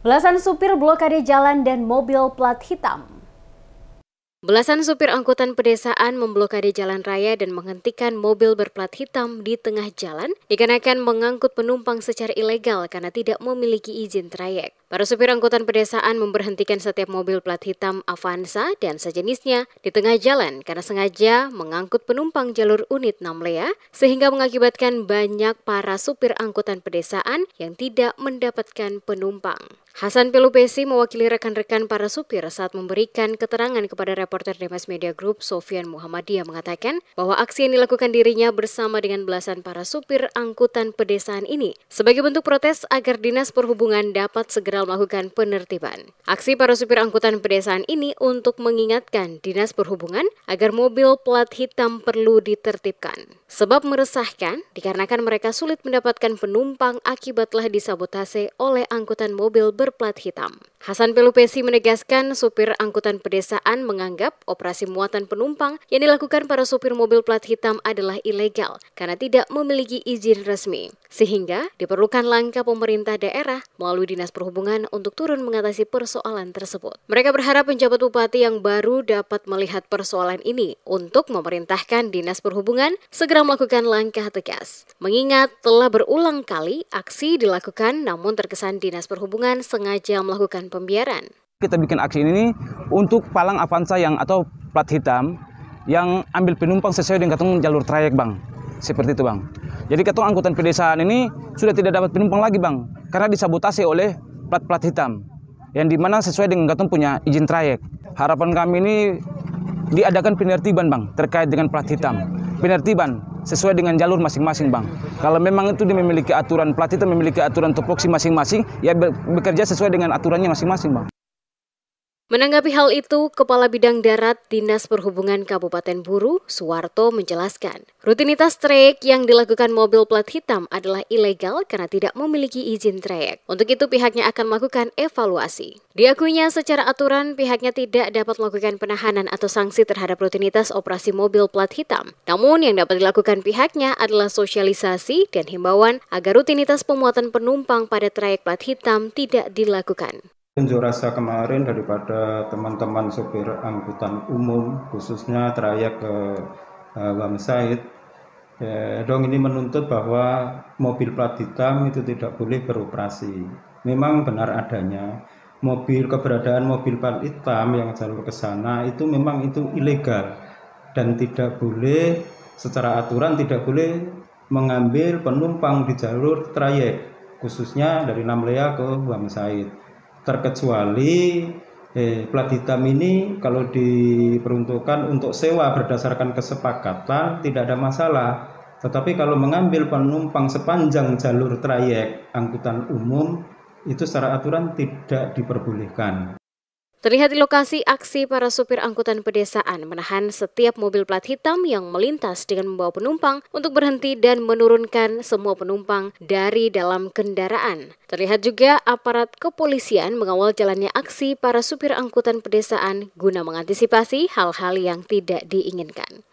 Belasan supir blokade jalan dan mobil plat hitam. Belasan supir angkutan pedesaan memblokade jalan raya dan menghentikan mobil berplat hitam di tengah jalan dikarenakan mengangkut penumpang secara ilegal karena tidak memiliki izin trayek. Para supir angkutan pedesaan memberhentikan setiap mobil plat hitam Avanza dan sejenisnya di tengah jalan karena sengaja mengangkut penumpang jalur unit 6 Lea sehingga mengakibatkan banyak para supir angkutan pedesaan yang tidak mendapatkan penumpang. Hasan Pelupesi mewakili rekan-rekan para supir saat memberikan keterangan kepada reporter Demas Media Group Sofyan Muhammadiyah mengatakan bahwa aksi yang dilakukan dirinya bersama dengan belasan para supir angkutan pedesaan ini sebagai bentuk protes agar Dinas Perhubungan dapat segera melakukan penertiban. Aksi para supir angkutan pedesaan ini untuk mengingatkan Dinas Perhubungan agar mobil plat hitam perlu ditertibkan. Sebab meresahkan dikarenakan mereka sulit mendapatkan penumpang akibat telah disabotase oleh angkutan mobil berplat hitam. Hasan Pelupesi menegaskan supir angkutan pedesaan menganggap operasi muatan penumpang yang dilakukan para supir mobil plat hitam adalah ilegal karena tidak memiliki izin resmi. Sehingga diperlukan langkah pemerintah daerah melalui Dinas Perhubungan untuk turun mengatasi persoalan tersebut. Mereka berharap penjabat bupati yang baru dapat melihat persoalan ini untuk memerintahkan Dinas Perhubungan segera melakukan langkah tegas. Mengingat telah berulang kali aksi dilakukan namun terkesan Dinas Perhubungan sengaja melakukan pembiaran. Kita bikin aksi ini untuk palang Avanza atau plat hitam yang ambil penumpang sesuai dengan katong jalur trayek, Bang. Seperti itu, Bang. Jadi katong angkutan pedesaan ini sudah tidak dapat penumpang lagi, Bang, karena disabotase oleh plat-plat hitam yang dimana sesuai dengan katong punya izin trayek. Harapan kami ini diadakan penertiban, Bang, terkait dengan plat hitam. Penertiban sesuai dengan jalur masing-masing, Bang. Kalau memang itu dia memiliki aturan plat hitam, memiliki aturan topoksi masing-masing, ya bekerja sesuai dengan aturannya masing-masing, Bang. Menanggapi hal itu, Kepala Bidang Darat Dinas Perhubungan Kabupaten Buru, Suwarto menjelaskan, rutinitas trayek yang dilakukan mobil plat hitam adalah ilegal karena tidak memiliki izin trayek. Untuk itu pihaknya akan melakukan evaluasi. Diakuinya secara aturan pihaknya tidak dapat melakukan penahanan atau sanksi terhadap rutinitas operasi mobil plat hitam. Namun yang dapat dilakukan pihaknya adalah sosialisasi dan himbauan agar rutinitas pemuatan penumpang pada trayek plat hitam tidak dilakukan. Unjuk rasa kemarin daripada teman-teman sopir angkutan umum, khususnya trayek ke Wam Said, dong ini menuntut bahwa mobil plat hitam itu tidak boleh beroperasi. Memang benar adanya keberadaan mobil plat hitam yang jalur ke sana itu memang itu ilegal dan tidak boleh secara aturan tidak boleh mengambil penumpang di jalur trayek, khususnya dari 6 Lea ke Wam Said. Terkecuali plat hitam ini kalau diperuntukkan untuk sewa berdasarkan kesepakatan tidak ada masalah. Tetapi kalau mengambil penumpang sepanjang jalur trayek angkutan umum itu secara aturan tidak diperbolehkan. Terlihat di lokasi aksi para supir angkutan pedesaan menahan setiap mobil plat hitam yang melintas dengan membawa penumpang untuk berhenti dan menurunkan semua penumpang dari dalam kendaraan. Terlihat juga aparat kepolisian mengawal jalannya aksi para supir angkutan pedesaan guna mengantisipasi hal-hal yang tidak diinginkan.